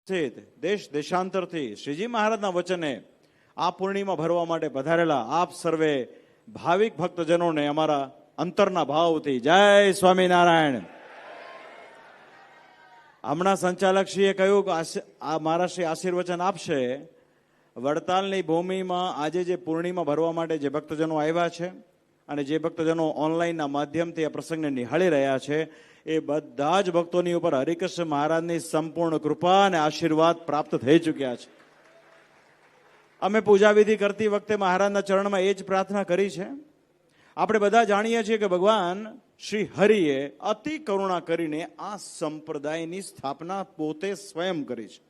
દેશ દેશાંતરથી શ્રીજી મહારાજના વચને આ પૂર્ણિમા ભરવા માટે પધારેલા આપ સર્વે ભાવિક ભક્તજનોને અમારા અંતરના ભાવથી જય સ્વામિનારાયણ. હમણાં સંચાલકશ્રીએ કહ્યું કે મારા શ્રી આશીર્વચન આપશે. વડતાલની ભૂમિમાં આજે જે પૂર્ણિમા ભરવા માટે જે ભક્તજનો આવ્યા છે અને જે ભક્તજનો ઓનલાઈનના માધ્યમથી આ પ્રસંગને નિહાળી રહ્યા છે એ બધા જ ભક્તોની ઉપર હરિકૃષ્ણ મહારાજની સંપૂર્ણ કૃપા અને આશીર્વાદ પ્રાપ્ત થઈ ચૂક્યા છે. અમે પૂજાવિધિ કરતી વખતે મહારાજના ચરણમાં એ જ પ્રાર્થના કરી છે. આપણે બધા જાણીએ છીએ કે ભગવાન શ્રી હરિએ અતિ કરુણા કરીને આ સંપ્રદાયની સ્થાપના પોતે સ્વયં કરી છે.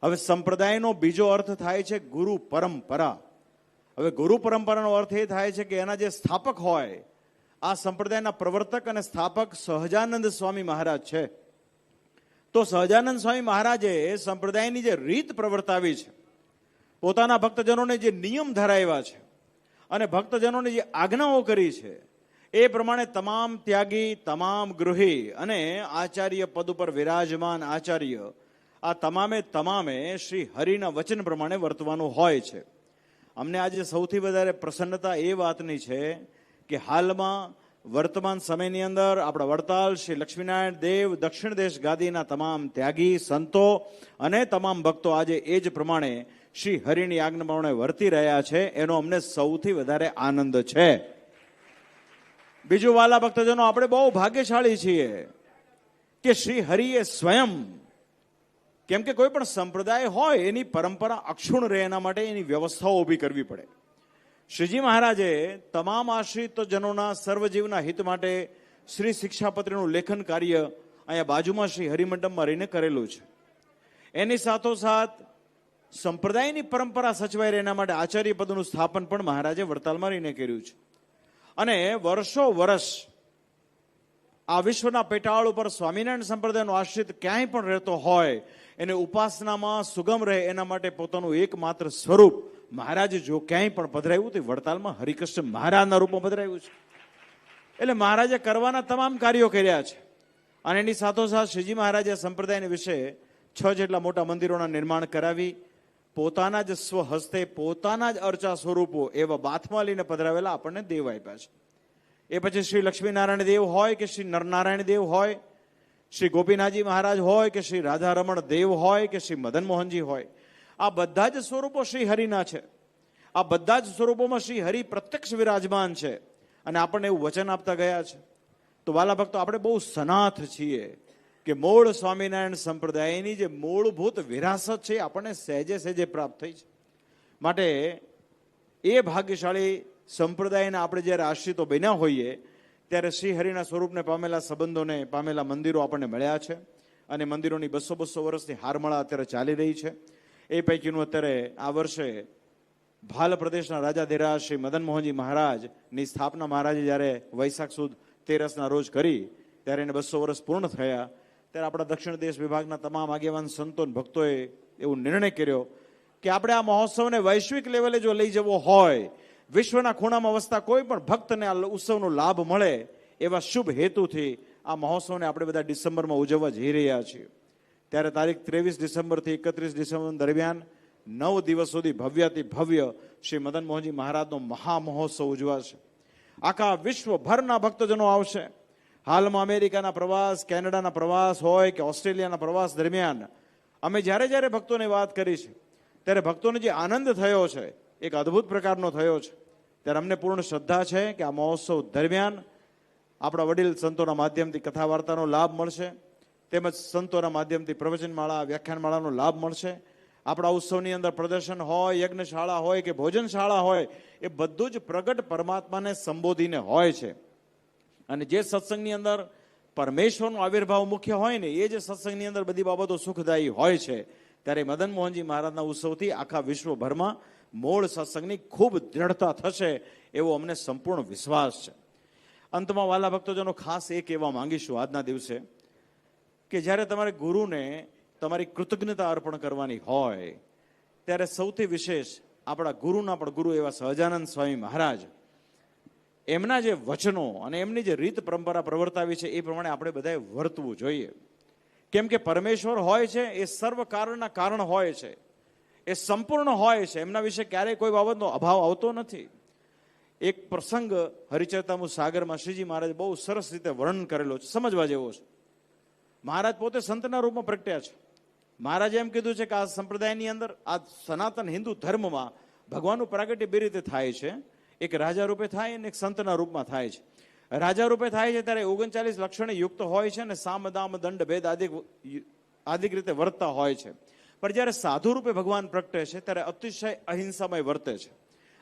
હવે સંપ્રદાયનો બીજો અર્થ થાય છે ગુરુ પરંપરા. હવે ગુરુ પરંપરાનો અર્થ એ થાય છે કે એના જે સ્થાપક હોય, આ સંપ્રદાયના પ્રવર્તક અને સ્થાપક સહજાનંદ સ્વામી મહારાજ છે. તો સહજાનંદ સ્વામી મહારાજે સંપ્રદાયની જે રીત પ્રવર્તાવી છે, પોતાના ભક્તજનોને જે નિયમ ધરાવ્યા છે અને ભક્તજનોને જે આજ્ઞાઓ કરી છે, એ પ્રમાણે તમામ ત્યાગી, તમામ ગૃહી અને આચાર્ય પદ ઉપર વિરાજમાન આચાર્ય આ તમામે શ્રી હરિના વચન પ્રમાણે વર્તવાનું હોય છે. અમને આજે સૌથી વધારે પ્રસન્નતા એ વાતની છે કે હાલમાં વર્તમાન સમયની અંદર આપણા વડતાલ શ્રી લક્ષ્મીનારાયણ દેવ દક્ષિણ દેશ ગાદીના તમામ ત્યાગી સંતો અને તમામ ભક્તો આજે એ જ પ્રમાણે શ્રી હરિની આજ્ઞા પ્રમાણે વર્તી રહ્યા છે. એનો અમને સૌથી વધારે આનંદ છે. બીજું વાલા ભક્તજનો, આપણે બહુ ભાગ્યશાળી છીએ કે શ્રી હરિએ સ્વયં, કેમ કે કોઈ પણ સંપ્રદાય હોય એની પરંપરા અક્ષુણ રહે એના માટે એની વ્યવસ્થાઓ ઊભી કરવી પડે. શ્રીજી મહારાજે તમામ આશ્રિત જનોના સર્વજીવના હિત માટે શ્રી શિક્ષાપત્રીનું લેખન કાર્ય અહીંયા બાજુમાં શ્રી હરિમંડપમાં રહીને કરેલું છે. એની સાથોસાથ સંપ્રદાયની પરંપરા સચવાઈ રહે એના માટે આચાર્ય પદનું સ્થાપન પણ મહારાજે વડતાલમાં રહીને કર્યું છે. અને વર્ષો વર્ષ આ વિશ્વના પેટાળ ઉપર સ્વામિનારાયણ સંપ્રદાયનો આશ્રિત ક્યાંય પણ રહેતો હોય એને ઉપાસનામાં સુગમ રહે એના માટે પોતાનું એકમાત્ર સ્વરૂપ મહારાજે જો ક્યાંય પણ પધરાવ્યું તો વડતાલમાં હરિકૃષ્ણ મહારાજના રૂપમાં પધરાવ્યું છે. એટલે મહારાજે કરવાના તમામ કાર્યો કર્યા છે. અને એની સાથોસાથ શ્રીજી મહારાજે સંપ્રદાયને વિશે 6 જેટલા મોટા મંદિરોના નિર્માણ કરાવી પોતાના જ સ્વહસ્તે પોતાના જ અર્ચા સ્વરૂપો એવા બાથમાં લઈને પધરાવેલા આપણને દેવ આપ્યા છે. એ પછી શ્રી લક્ષ્મીનારાયણ દેવ હોય કે શ્રી નરનારાયણ દેવ હોય, શ્રી ગોપીનાથજી મહારાજ હોય કે શ્રી રાધારમણ દેવ હોય કે શ્રી મદન મોહનજી હોય, આ બધા જ સ્વરૂપો શ્રી હરિના છે. આ બધા જ સ્વરૂપોમાં શ્રી હરિ પ્રત્યક્ષ વિરાજમાન છે અને આપણને એવું વચન આપતા ગયા છે. તો વાલા ભક્તો, આપણે બહુ સનાથ છીએ કે મૂળ સ્વામિનારાયણ સંપ્રદાયની જે મૂળભૂત વિરાસત છે આપણને સહેજે સહેજે પ્રાપ્ત થઈ છે. માટે એ ભાગ્યશાળી સંપ્રદાયના આપણે જ્યારે આશ્રિતો બન્યા હોઈએ ત્યારે શ્રી હરિના સ્વરૂપને પામેલા સંબંધોને પામેલા મંદિરો આપણને મળ્યા છે. અને મંદિરોની 200 વર્ષની હારમાળા અત્યારે ચાલી રહી છે. એ પૈકીનું અત્યારે આ વર્ષે ભાલ પ્રદેશના રાજાધિરાજ શ્રી મદન મોહનજી મહારાજની સ્થાપના મહારાજે જ્યારે વૈશાખ સુદ 13ના રોજ કરી ત્યારે એને 200 વર્ષ પૂર્ણ થયા. ત્યારે આપણા દક્ષિણ દેશ વિભાગના તમામ આગેવાન સંતો ભક્તોએ એવો નિર્ણય કર્યો કે આપણે આ મહોત્સવને વૈશ્વિક લેવલે જો લઈ જવો હોય, વિશ્વના ખૂણામાં વસતા કોઈ પણ ભક્તને આ ઉત્સવનો લાભ મળે એવા શુભ હેતુથી આ મહોત્સવને આપણે બધા ડિસેમ્બરમાં ઉજવવા જઈ રહ્યા છીએ. ત્યારે તારીખ 23 ડિસેમ્બરથી 31 ડિસેમ્બર દરમિયાન 9 દિવસ સુધી ભવ્યાતિ ભવ્ય શ્રી મદન મોહનજી મહારાજનો મહામહોત્સવ ઉજવાશે. આખા વિશ્વભરના ભક્તજનો આવશે. હાલમાં અમેરિકાના પ્રવાસ, કેનેડાના પ્રવાસ હોય કે ઓસ્ટ્રેલિયાના પ્રવાસ દરમિયાન અમે જ્યારે ભક્તોને વાત કરી છે ત્યારે ભક્તોને જે આનંદ થયો છે એક અદ્ભુત પ્રકારનો થયો છે. ત્યારે અમને પૂર્ણ શ્રદ્ધા છે કે આ મહોત્સવ દરમિયાન આપણા વડીલ સંતોના માધ્યમથી કથા વાર્તાનો લાભ મળશે, તેમજ સંતોના માધ્યમથી પ્રવચનમાળા, વ્યાખ્યાનમાળાનો લાભ મળશે. આપણા ઉત્સવની અંદર પ્રદર્શન હોય, યજ્ઞશાળા હોય કે ભોજનશાળા હોય, એ બધું જ પ્રગટ પરમાત્માને સંબોધીને હોય છે. અને જે સત્સંગની અંદર પરમેશ્વરનો આવિર્ભાવ મુખ્ય હોય ને, એ જે સત્સંગની અંદર બધી બાબતો સુખદાયી હોય છે. ત્યારે મદન મોહનજી મહારાજના ઉત્સવથી આખા વિશ્વભરમાં મૂળ સત્સંગની ખૂબ દ્રઢતા થશે એવો અમને સંપૂર્ણ વિશ્વાસ છે. અંતમાં વાલા ભક્તોજનો, ખાસ એ કહેવા માંગીશું આજના દિવસે કે જ્યારે તમારે ગુરુને તમારી કૃતજ્ઞતા અર્પણ કરવાની હોય ત્યારે સૌથી વિશેષ આપણા ગુરુના પણ ગુરુ એવા સહજાનંદ સ્વામી મહારાજ, એમના જે વચનો અને એમની જે રીત પરંપરા પ્રવર્તાવી છે એ પ્રમાણે આપણે બધાએ વર્તવું જોઈએ. કેમ કે પરમેશ્વર હોય છે એ સર્વ કારણના કારણ હોય છે, એ સંપૂર્ણ હોય છે, એમના વિશે ક્યારેય કોઈ બાબતનો અભાવ આવતો નથી. એક પ્રસંગ હરિચરિતામૃત સાગરમાં શ્રીજી મહારાજ બહુ સરસ રીતે વર્ણન કરેલો છે, સમજવા જેવો છે. મહારાજ પોતે સંતના રૂપમાં પ્રગટ્યા છે. મહારાજે એમ કીધું છે કે આ સંપ્રદાયની અંદર, આ સનાતન હિન્દુ ધર્મમાં ભગવાનનું પ્રાગટ્ય બે રીતે થાય છે. એક રાજા રૂપે થાય અને એક સંતના રૂપમાં થાય છે. રાજા રૂપે થાય છે ત્યારે 39 લક્ષણે યુક્ત હોય છે અને સામ દામ દંડ ભેદ આદિક રીતે વર્તતા હોય છે. પણ જ્યારે સાધુ રૂપે ભગવાન પ્રગટે છે ત્યારે અતિશય અહિંસામય વર્તે છે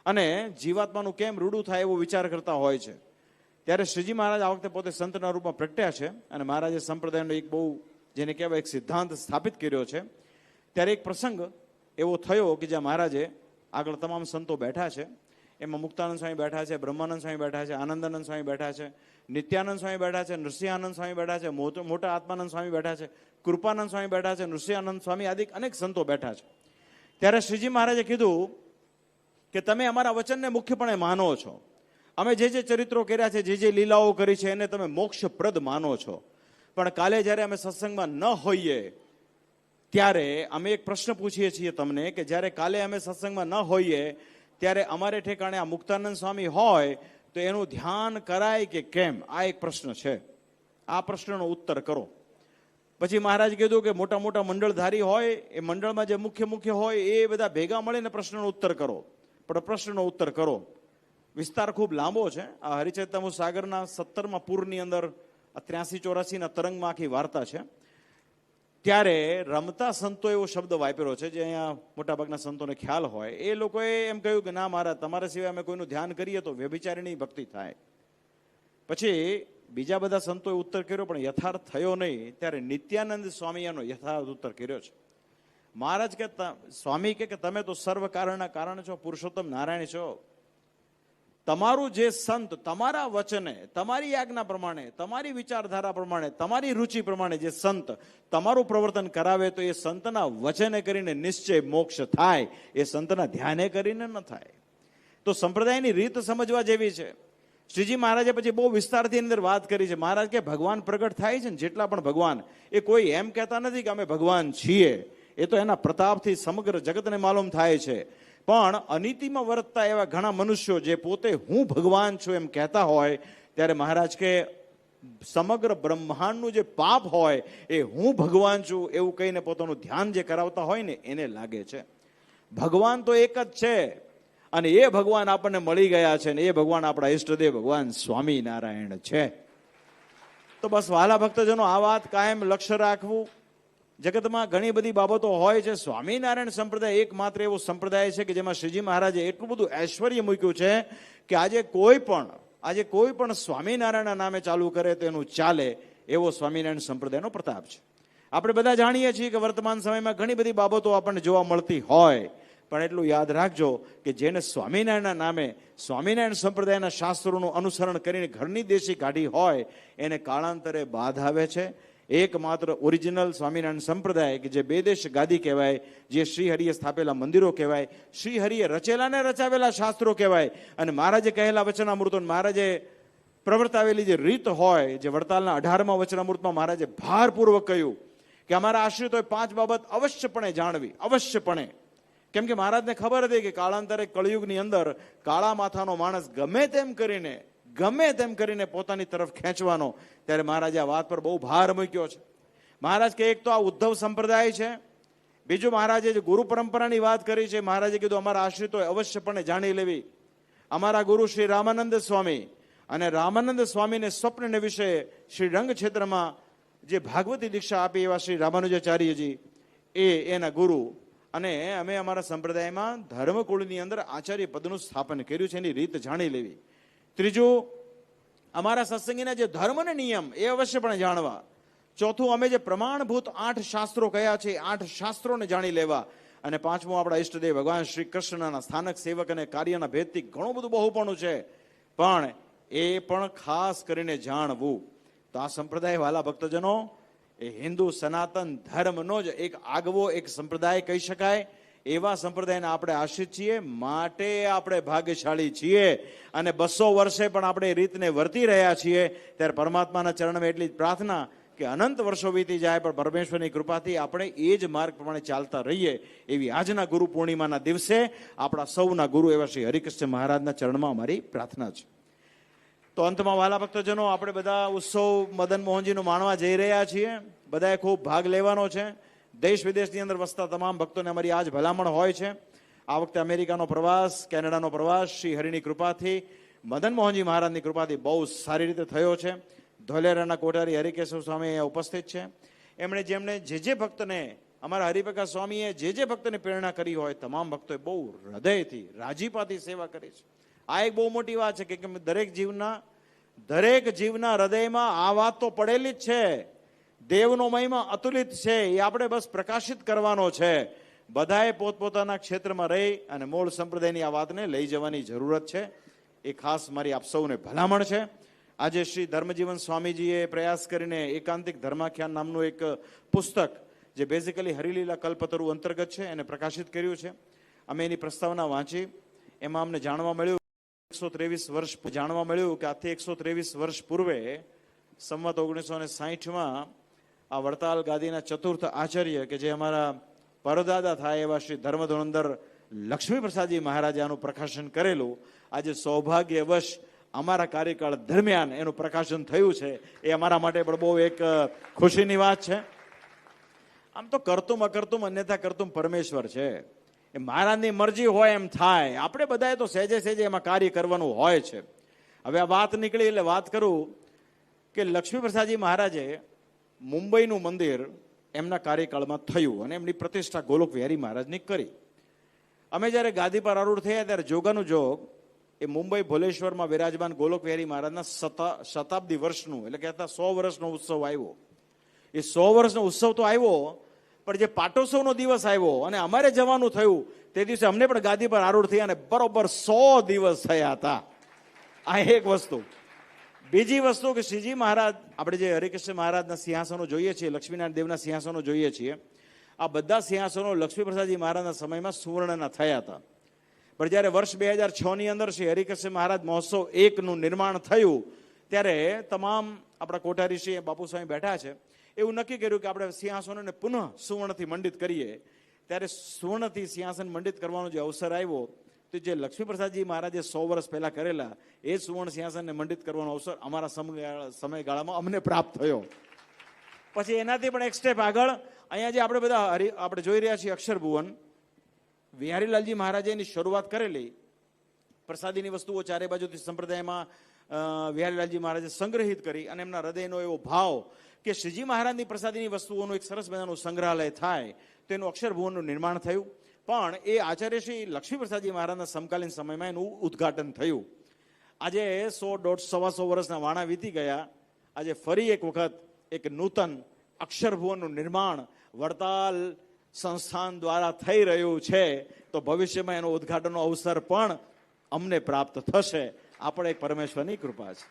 અને જીવાત્માનું કેમ રૂડું થાય એવો વિચાર કરતા હોય છે. ત્યારે શ્રીજી મહારાજ આ વખતે પોતે સંતના રૂપમાં પ્રગટ્યા છે અને મહારાજે સંપ્રદાયનો એક બહુ, જેને કહેવાય, એક સિદ્ધાંત સ્થાપિત કર્યો છે. ત્યારે એક પ્રસંગ એવો થયો કે જ્યાં મહારાજે આગળ તમામ સંતો બેઠા છે. એમાં મુક્તાનંદ સ્વામી બેઠા છે, બ્રહ્માનંદ સ્વામી બેઠા છે, આનંદાનંદ સ્વામી બેઠા છે, નિત્યાનંદ સ્વામી બેઠા છે, નૃસિંહાનંદ સ્વામી બેઠા છે, મોટા આત્માનંદ સ્વામી બેઠા છે, કૃપાનંદ સ્વામી બેઠા છે, નૃસિંહાનંદ સ્વામી આદિ અનેક સંતો બેઠા છે. ત્યારે શ્રીજી મહારાજે કીધું કે તમે અમારા વચનને મુખ્યપણે માનો છો. અમે જે ચરિત્રો કર્યા છે, જે લીલાઓ કરી છે, એને તમે મોક્ષપ્રદ માનો છો. પણ કાલે જ્યારે અમે સત્સંગમાં ન હોઈએ ત્યારે અમે એક પ્રશ્ન પૂછીએ છીએ તમને કે જ્યારે કાલે અમે સત્સંગમાં ન હોઈએ ત્યારે અમારે ઠેકાણે આ મુક્તાનંદ સ્વામી હોય તો એનું ધ્યાન કરાય કે કેમ? આ એક પ્રશ્ન છે. આ પ્રશ્નનો ઉત્તર કરો. પછી મહારાજ કીધું કે મોટા મોટા મંડળધારી હોય, એ મંડળમાં જે મુખ્ય હોય એ બધા ભેગા મળીને પ્રશ્નનો ઉત્તર કરો. પણ પ્રશ્નનો ઉત્તર કરો. વિસ્તાર ખૂબ લાંબો છે. આ હરિચરિતામૃત સાગરના 17મા પૂરની અંદર 83-84ના તરંગમાં આખી વાર્તા છે. ત્યારે રમતા સંતો એવો શબ્દ વાપર્યો છે જે અહીંયા મોટાભાગના સંતોને ખ્યાલ હોય. એ લોકોએ એમ કહ્યું કે ના મહારાજ, તમારા સિવાય અમે કોઈનું ધ્યાન કરીએ તો વ્યભિચારીની ભક્તિ થાય. પછી બીજા બધા સંતોએ ઉત્તર કર્યો પણ યથાર્થ થયો નહીં. ત્યારે નિત્યાનંદ સ્વામી એનો યથાર્થ ઉત્તર કર્યો છે. મહારાજ કે સ્વામી કે તમે તો સર્વ કારણના કારણ છો, પુરુષોત્તમ નારાયણ છો. તમારું જે સંત તમારા વચને, તમારી આજ્ઞા પ્રમાણે, તમારી વિચારધારા પ્રમાણે, તમારી રુચિ પ્રમાણે જે સંત તમારું પ્રવર્તન કરાવે તો એ સંતના વચને કરીને નિશ્ચય મોક્ષ થાય, એ સંતના ધ્યાને કરીને ન થાય. તો સંપ્રદાયની રીત સમજવા જેવી છે. શ્રીજી મહારાજે પછી બહુ વિસ્તારથી અંદર વાત કરી છે. મહારાજ કે ભગવાન પ્રગટ થાય છે ને, જેટલા પણ ભગવાન, એ કોઈ એમ કહેતા નથી કે અમે ભગવાન છીએ. એ તો એના પ્રતાપથી સમગ્ર જગતને માલુમ થાય છે. પણ અનીતિમાં વર્તતા એવા ઘણા મનુષ્યો જે પોતે હું ભગવાન છું એમ કહેતા હોય, ત્યારે મહારાજ કે સમગ્ર બ્રહ્માંડનું જે પાપ હોય એ હું ભગવાન છું એવું કહીને પોતાનું ધ્યાન જે કરાવતા હોય ને એને લાગે છે. ભગવાન તો એક જ છે અને એ ભગવાન આપણને મળી ગયા છે, ને એ ભગવાન આપણા ઈષ્ટદેવ ભગવાન સ્વામિનારાયણ છે. તો બસ વહાલા ભક્તજનો, આ વાત કાયમ લક્ષ્ય રાખવું. જગતમાં ઘણી બધી બાબતો હોય છે. સ્વામિનારાયણ સંપ્રદાય એકમાત્ર એવો સંપ્રદાય છે કે જેમાં શ્રીજી મહારાજે એટલું બધું ઐશ્વર્ય મૂક્યું છે કે આજે કોઈ પણ સ્વામિનારાયણના નામે ચાલુ કરે તો એનું ચાલે, એવો સ્વામિનારાયણ સંપ્રદાયનો પ્રતાપ છે. આપણે બધા જાણીએ છીએ કે વર્તમાન સમયમાં ઘણી બધી બાબતો આપણને જોવા મળતી હોય, પણ એટલું યાદ રાખજો કે જેને સ્વામિનારાયણના નામે, સ્વામિનારાયણ સંપ્રદાયના શાસ્ત્રોનું અનુસરણ કરીને ઘરની દેશી કાઢી હોય એને કાળાંતરે બાધ આવે છે. એકમાત્ર ઓરિજિનલ સ્વામિનારાયણ સંપ્રદાય કે જે બે દેશ ગાદી કહેવાય, જે શ્રીહરિએ સ્થાપેલા મંદિરો કહેવાય, શ્રીહરિએ રચેલા ને રચાવેલા શાસ્ત્રો કહેવાય, અને મહારાજે કહેલા વચનામૃતો, મહારાજે પ્રવર્તાવેલી જે રીત હોય, જે વડતાલના 18મા વચનામૃતમાં મહારાજે ભારપૂર્વક કહ્યું કે અમારા આશ્રિતોએ 5 બાબત અવશ્યપણે જાણવી, અવશ્યપણે. કેમ કે મહારાજને ખબર હતી કે કાળાંતરે કળિયુગની અંદર કાળા માથાનો માણસ ગમે તેમ કરીને પોતાની તરફ ખેંચવાનો. ત્યારે મહારાજે આ વાત પર બહુ ભાર મૂક્યો છે. મહારાજ કે એક તો આ ઉદ્ધવ સંપ્રદાય છે. બીજું, મહારાજે જે ગુરુ પરંપરાની વાત કરી છે, મહારાજે કીધું અમારા આશ્રિતોએ અવશ્યપણે જાણી લેવી. અમારા ગુરુ શ્રી રામાનંદ સ્વામી, અને રામાનંદ સ્વામીને સ્વપ્નને વિશે શ્રી રંગ ક્ષેત્રમાં જે ભાગવતી દીક્ષા આપી એવા શ્રી રામાનુજાચાર્યજી, એના ગુરુ. અને અમે અમારા સંપ્રદાયમાં ધર્મકુળની અંદર આચાર્ય પદનું સ્થાપન કર્યું છે, એની રીત જાણી લેવી. ત્રીજું, અમારા સત્સંગીના જે ધર્મ ને નિયમ એ અવશ્યપણે જાણવા. ચોથું, અમે જે પ્રમાણભૂત 8 શાસ્ત્રો કયા છે, 8 શાસ્ત્રોને જાણી લેવા. અને પાંચમું, આપણા ઈષ્ટદેવ ભગવાન શ્રી કૃષ્ણના સ્થાનક સેવક અને કાર્યના ભેદથી ઘણું બધું બહુપણું છે, પણ એ પણ ખાસ કરીને જાણવું. તો આ સંપ્રદાય, વાલા ભક્તજનો, એ હિન્દુ સનાતન ધર્મનો જ એક આગવો એક સંપ્રદાય કહી શકાય. એવા સંપ્રદાયના આપણે આશ્રિત છીએ, માટે આપણે ભાગ્યશાળી છીએ. અને 200 વર્ષે પણ આપણે એ રીતને વર્તી રહ્યા છીએ. ત્યારે પરમાત્માના ચરણમાં એટલી જ પ્રાર્થના કે અનંત વર્ષો વીતી જાય પણ પરમેશ્વરની કૃપાથી આપણે એ જ માર્ગ પ્રમાણે ચાલતા રહીએ એવી આજના ગુરુ પૂર્ણિમાના દિવસે આપણા સૌના ગુરુ એવા શ્રી હરિકૃષ્ણ મહારાજના ચરણમાં અમારી પ્રાર્થના છે. તો અંતમાં વાલા ભક્તજનો, આપણે બધા ઉત્સવ મદન મોહનજીનું માણવા જઈ રહ્યા છીએ. બધાએ ખૂબ ભાગ લેવાનો છે. દેશ વિદેશની અંદર વસતા તમામ ભક્તોને અમારી આજ ભલામણ હોય છે. આ વખતે અમેરિકાનો પ્રવાસ, કેનેડાનો પ્રવાસ શ્રી હરિની કૃપાથી, મદન મોહનજી મહારાજની કૃપાથી બહુ સારી રીતે થયો છે. ધોલેરાના કોઠારી હરિકેશવ સ્વામી અહીંયા ઉપસ્થિત છે. એમણે જેમણે જે ભક્તને, અમારા હરિપ્રકાશ સ્વામીએ જે ભક્તને પ્રેરણા કરી હોય, તમામ ભક્તોએ બહુ હૃદયથી રાજીપાથી સેવા કરી છે. આ એક બહુ મોટી વાત છે કે દરેક જીવના હૃદયમાં આ વાત તો પડેલી જ છે. દેવનો મહિમા અતુલિત છે, એ આપણે બસ પ્રકાશિત કરવાનો છે. બધાએ પોતપોતાના ક્ષેત્રમાં રહી અને મૂળ સંપ્રદાયની આ વાતને લઈ જવાની જરૂરત છે. એ ખાસ મારી આપ સૌને ભલામણ છે. આજે શ્રી ધર્મજીવન સ્વામીજીએ પ્રયાસ કરીને એકાંતિક ધર્માખ્યાન નામનું એક પુસ્તક, જે બેઝિકલી હરિલીલા કલ્પતરુ અંતર્ગત છે, એને પ્રકાશિત કર્યું છે. અમે એની પ્રસ્તાવના વાંચી. એમાં અમને જાણવા મળ્યું કે આથી 123 વર્ષ પૂર્વે સંવત 1960માં આ વડતાલ ગાદીના ચતુર્થ આચાર્ય, કે જે અમારા પરદાદા થાય એવા શ્રી ધર્મધુરંદર લક્ષ્મી પ્રસાદજી મહારાજે આનું પ્રકાશન કરેલું. આજે સૌભાગ્યવશ અમારા કાર્યકાળ દરમિયાન એનું પ્રકાશન થયું છે. એ અમારા માટે પણ બહુ એક ખુશીની વાત છે. આમ તો કરતું અકર્તું અન્યથા કરતું પરમેશ્વર છે. એ મહારાજની મરજી હોય એમ થાય. આપણે બધાએ તો સહેજે એમાં કાર્ય કરવાનું હોય છે. હવે આ વાત નીકળી એટલે વાત કરું કે લક્ષ્મી પ્રસાદજી મહારાજે મુંબઈનું મંદિર એમના કાર્યકાળમાં થયું અને એમની પ્રતિષ્ઠા ગોલોક વિહારી મહારાજની કરી. અમે જ્યારે ગાદી પર આરૂઢ થયા ત્યારે જોગાનું જોગ એ મુંબઈ ભોલેશ્વરમાં વિરાજમાન ગોલોક વિહારી મહારાજના શતાબ્દી વર્ષનું, એટલે કહેતા 100 વર્ષનો ઉત્સવ આવ્યો. એ 100 વર્ષનો ઉત્સવ તો આવ્યો, પણ જે પાટોત્સવનો દિવસ આવ્યો અને અમારે જવાનું થયું તે દિવસે અમને પણ ગાદી પર આરૂઢ થયા અને બરોબર 100 દિવસ થયા હતા. આ એક વસ્તુ. બીજી વસ્તુ કે શ્રીજી મહારાજ, આપણે જે હરિકૃષ્ણ મહારાજના સિંહાસનો જોઈએ છીએ, લક્ષ્મીનારાયણ દેવના સિંહાસનો જોઈએ છીએ, આ બધા સિંહાસનો લક્ષ્મી પ્રસાદજી મહારાજના સમયમાં સુવર્ણના થયા હતા. પણ જ્યારે વર્ષ 2006ની અંદર શ્રી હરિકૃષ્ણ મહારાજ મહોત્સવ 1નું નિર્માણ થયું ત્યારે તમામ આપણા કોઠારી શ્રી બાપુ સ્વામી બેઠા છે, એવું નક્કી કર્યું કે આપણે સિંહાસનોને પુનઃ સુવર્ણથી મંડિત કરીએ. ત્યારે સુવર્ણથી સિંહાસન મંડિત કરવાનો જે અવસર આવ્યો, તો જે લક્ષ્મી પ્રસાદજી મહારાજે 100 વર્ષ પહેલા કરેલા એ સુવર્ણ સિંહાસનને મંડિત કરવાનો અવસર અમારા સમયગાળામાં અમને પ્રાપ્ત થયો. પછી એનાથી પણ એક સ્ટેપ આગળ અહીંયા જે આપણે બધા આપણે જોઈ રહ્યા છીએ અક્ષરભુવન, વિહારીલાલજી મહારાજે એની શરૂઆત કરેલી. પ્રસાદીની વસ્તુઓ ચારે બાજુથી સંપ્રદાયમાં વિહારીલાલજી મહારાજે સંગ્રહિત કરી અને એમના હૃદયનો એવો ભાવ કે શ્રીજી મહારાજની પ્રસાદીની વસ્તુઓનું એક સરસ મજાનું સંગ્રહાલય થાય, તેનું અક્ષરભુવનનું નિર્માણ થયું. પણ એ આચાર્ય શ્રી લક્ષ્મી પ્રસાદજી મહારાજના સમકાલીન સમયમાં એનું ઉદ્ઘાટન થયું. આજે 100-150 વર્ષના વાણા વીતી ગયા. આજે ફરી એક વખત એક નૂતન અક્ષરભુવનનું નિર્માણ વડતાલ સંસ્થાન દ્વારા થઈ રહ્યું છે. તો ભવિષ્યમાં એનો ઉદ્ઘાટનનો અવસર પણ અમને પ્રાપ્ત થશે. આ પણ એક પરમેશ્વરની કૃપા છે.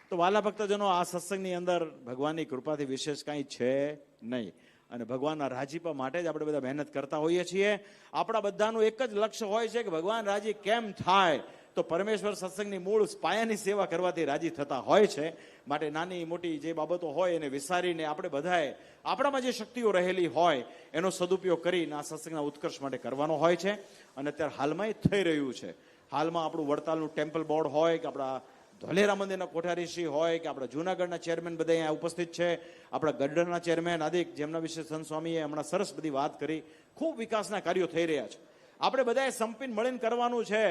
તો વાલા ભક્તજનો, આ સત્સંગની અંદર ભગવાનની કૃપાથી વિશેષ કાંઈ છે નહીં અને ભગવાનના રાજીપા માટે જ આપણે બધા મહેનત કરતા હોઈએ છીએ. આપણા બધાનું એક જ લક્ષ્ય હોય છે કે ભગવાન રાજી કેમ થાય. તો પરમેશ્વર સત્સંગની મૂળ પાયાની સેવા કરવાથી રાજી થતા હોય છે. માટે નાની મોટી જે બાબતો હોય એને વિસારીને આપણે બધાએ આપણામાં જે શક્તિઓ રહેલી હોય એનો સદુપયોગ કરીને આ સત્સંગના ઉત્કર્ષ માટે કરવાનો હોય છે. અને અત્યારે હાલમાં એ થઈ રહ્યું છે. હાલમાં આપણું વડતાલનું ટેમ્પલ બોર્ડ હોય કે આપણા ધોલેરા મંદિરના કોઠારીશ્રી હોય કે આપણા જૂનાગઢના ચેરમેન બધા અહીંયા ઉપસ્થિત છે, આપણા ગઢડાના ચેરમેન આદિક, જેમના વિશે સંત સ્વામીએ હમણાં સરસ બધી વાત કરી. ખૂબ વિકાસના કાર્યો થઈ રહ્યા છે. આપણે બધાએ સંપીને મળીને કરવાનું છે.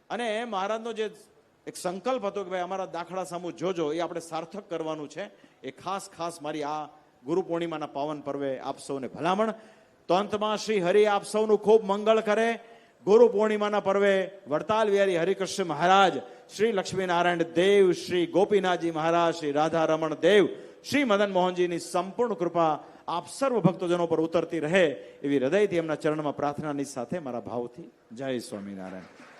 અને મહારાજનો જે એક સંકલ્પ હતો કે ભાઈ અમારા દાખલા સામુ જોજો, એ આપણે સાર્થક કરવાનું છે. એ ખાસ મારી આ ગુરુ પૂર્ણિમાના પાવન પર્વે આપ સૌને ભલામણ. તો અંતમાં શ્રી હરિ આપ સૌનું ખૂબ મંગળ કરે. ગુરુ પૂર્ણિમાના પર્વે વડતાલ વિહારી હરિકૃષ્ણ મહારાજ, શ્રી લક્ષ્મીનારાયણ દેવ, શ્રી ગોપીનાથજી મહારાજ, શ્રી રાધારમણ દેવ, શ્રી મદન મોહનજીની સંપૂર્ણ કૃપા આપ સર્વ ભક્તજનો પર ઉતરતી રહે એવી હૃદયથી એમના ચરણમાં પ્રાર્થનાની સાથે મારા ભાવથી જય સ્વામિનારાયણ.